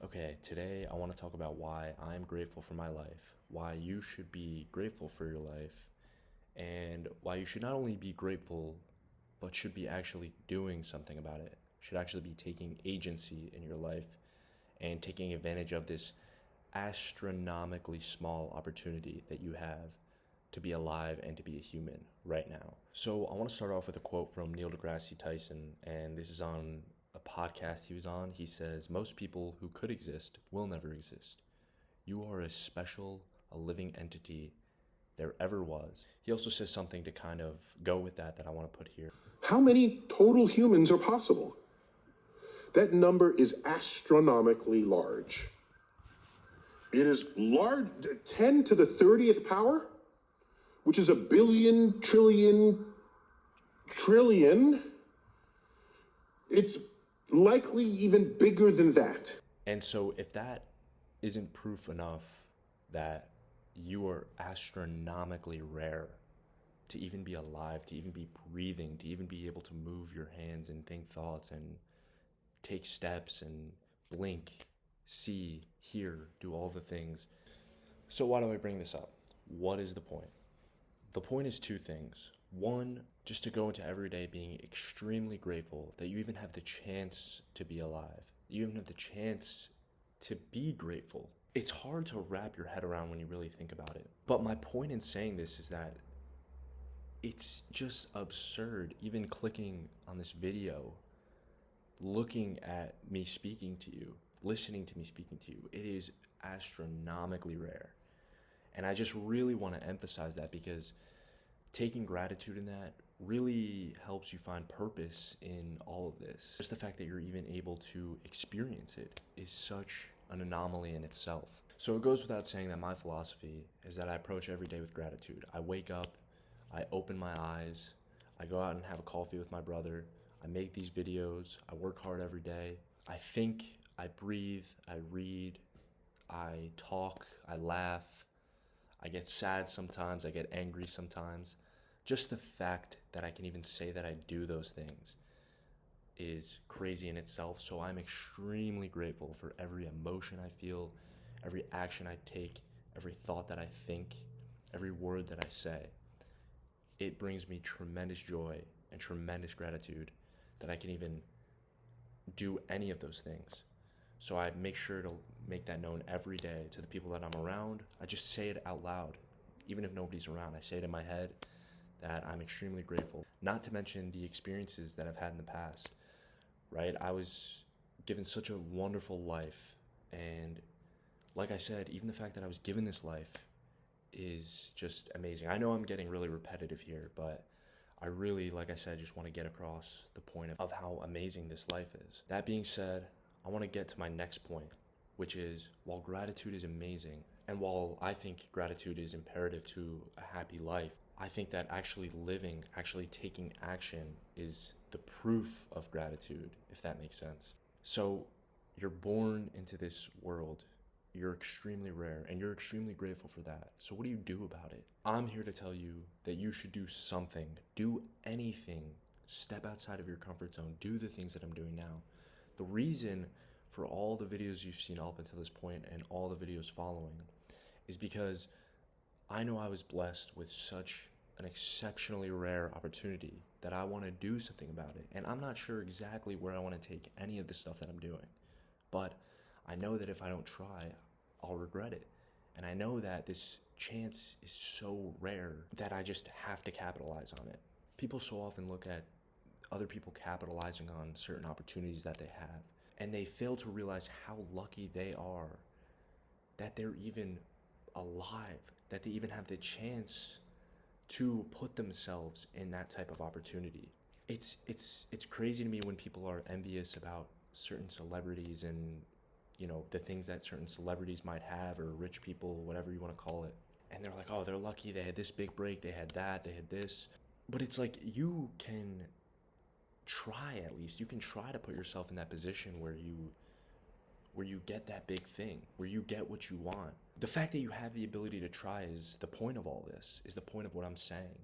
Okay, today I want to talk about why I'm grateful for my life, why you should be grateful for your life, and why you should not only be grateful, but should be actually doing something about it, should actually be taking agency in your life and taking advantage of this astronomically small opportunity that you have to be alive and to be a human right now. So I want to start off with a quote from Neil deGrasse Tyson, and this is on a podcast he was on. He says, "Most people who could exist will never exist. You are as special a living entity there ever was." He also says something to kind of go with that I want to put here. How many total humans are possible? That number is astronomically large. It is large, 10 to the 30th power, which is a billion, trillion. It's likely even bigger than that. And so if that isn't proof enough that you are astronomically rare to even be alive, to even be breathing, to even be able to move your hands and think thoughts and take steps and blink, see, hear, do all the things. So why do I bring this up? What is the point? The point is two things. One, just to go into every day being extremely grateful that you even have the chance to be alive. You even have the chance to be grateful. It's hard to wrap your head around when you really think about it. But my point in saying this is that it's just absurd, even clicking on this video, looking at me speaking to you, listening to me speaking to you. It is astronomically rare. And I just really want to emphasize that because taking gratitude in that really helps you find purpose in all of this. Just the fact that you're even able to experience it is such an anomaly in itself. So it goes without saying that my philosophy is that I approach every day with gratitude. I wake up, I open my eyes, I go out and have a coffee with my brother, I make these videos, I work hard every day, I think, I breathe, I read, I talk, I laugh, I get sad sometimes, I get angry sometimes. Just the fact that I can even say that I do those things is crazy in itself. So I'm extremely grateful for every emotion I feel, every action I take, every thought that I think, every word that I say. It brings me tremendous joy and tremendous gratitude that I can even do any of those things. So I make sure to make that known every day to the people that I'm around. I just say it out loud. Even if nobody's around, I say it in my head that I'm extremely grateful. Not to mention the experiences that I've had in the past, right? I was given such a wonderful life. And like I said, even the fact that I was given this life is just amazing. I know I'm getting really repetitive here, but I really, like I said, just want to get across the point of how amazing this life is. That being said, I want to get to my next point, which is while gratitude is amazing, and while I think gratitude is imperative to a happy life, I think that actually living, actually taking action is the proof of gratitude, if that makes sense. So you're born into this world, you're extremely rare, and you're extremely grateful for that. So what do you do about it? I'm here to tell you that you should do something, do anything, step outside of your comfort zone, do the things that I'm doing now. The reason for all the videos you've seen up until this point and all the videos following is because I know I was blessed with such an exceptionally rare opportunity that I want to do something about it. And I'm not sure exactly where I want to take any of the stuff that I'm doing. But I know that if I don't try, I'll regret it. And I know that this chance is so rare that I just have to capitalize on it. People so often look at other people capitalizing on certain opportunities that they have, and they fail to realize how lucky they are that they're even alive, that they even have the chance to put themselves in that type of opportunity. It's crazy to me when people are envious about certain celebrities and the things that certain celebrities might have, or rich people, whatever you want to call it. And they're like, oh, they're lucky, they had this big break, they had that, they had this. But it's like, you can try, at least you can try to put yourself in that position where you get that big thing, where you get what you want. The fact that you have the ability to try is the point of all this, is the point of what I'm saying,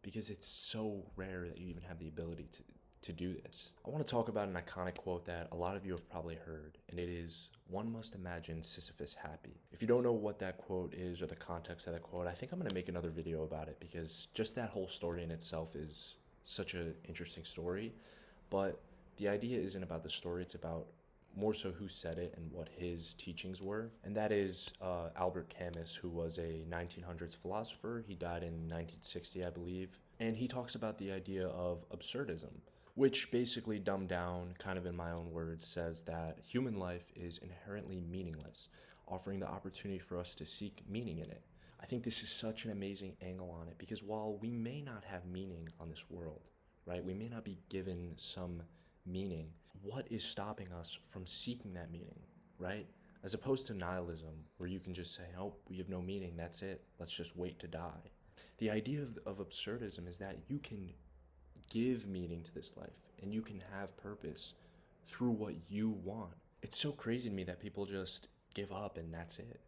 because it's so rare that you even have the ability to do this. I want to talk about an iconic quote that a lot of you have probably heard, and it is, "One must imagine Sisyphus happy." If you don't know what that quote is or the context of that quote, I think I'm going to make another video about it, because just that whole story in itself is such an interesting story. But the idea isn't about the story, it's about more so who said it and what his teachings were. And that is Albert Camus, who was a 1900s philosopher. He died in 1960, I believe. And he talks about the idea of absurdism, which basically, dumbed down, kind of in my own words, says that human life is inherently meaningless, offering the opportunity for us to seek meaning in it. I think this is such an amazing angle on it, because while we may not have meaning on this world, right, we may not be given some meaning, what is stopping us from seeking that meaning, right? As opposed to nihilism, where you can just say, oh, we have no meaning, that's it, let's just wait to die. The idea of absurdism is that you can give meaning to this life and you can have purpose through what you want. It's so crazy to me that people just give up and that's it.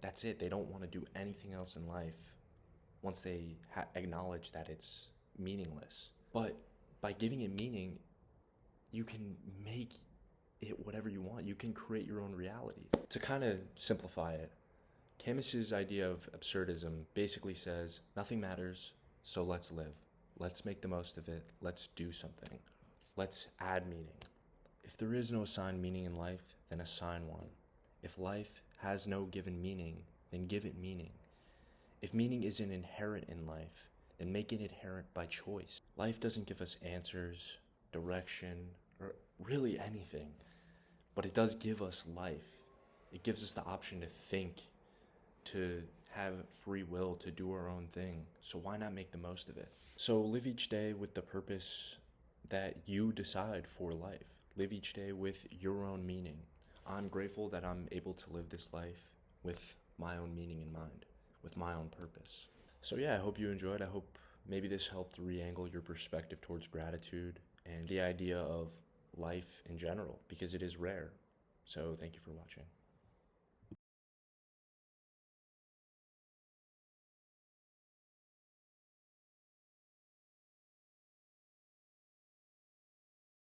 That's it. They don't want to do anything else in life once they acknowledge that it's meaningless. But by giving it meaning, you can make it whatever you want. You can create your own reality. To kind of simplify it, Camus's idea of absurdism basically says, nothing matters, so let's live. Let's make the most of it. Let's do something. Let's add meaning. If there is no assigned meaning in life, then assign one. If life has no given meaning, then give it meaning. If meaning isn't inherent in life, then make it inherent by choice. Life doesn't give us answers, direction, or really anything, but it does give us life. It gives us the option to think, to have free will, to do our own thing. So why not make the most of it? So live each day with the purpose that you decide for life. Live each day with your own meaning. I'm grateful that I'm able to live this life with my own meaning in mind, with my own purpose. So yeah, I hope you enjoyed. I hope maybe this helped re-angle your perspective towards gratitude and the idea of life in general, because it is rare. So thank you for watching.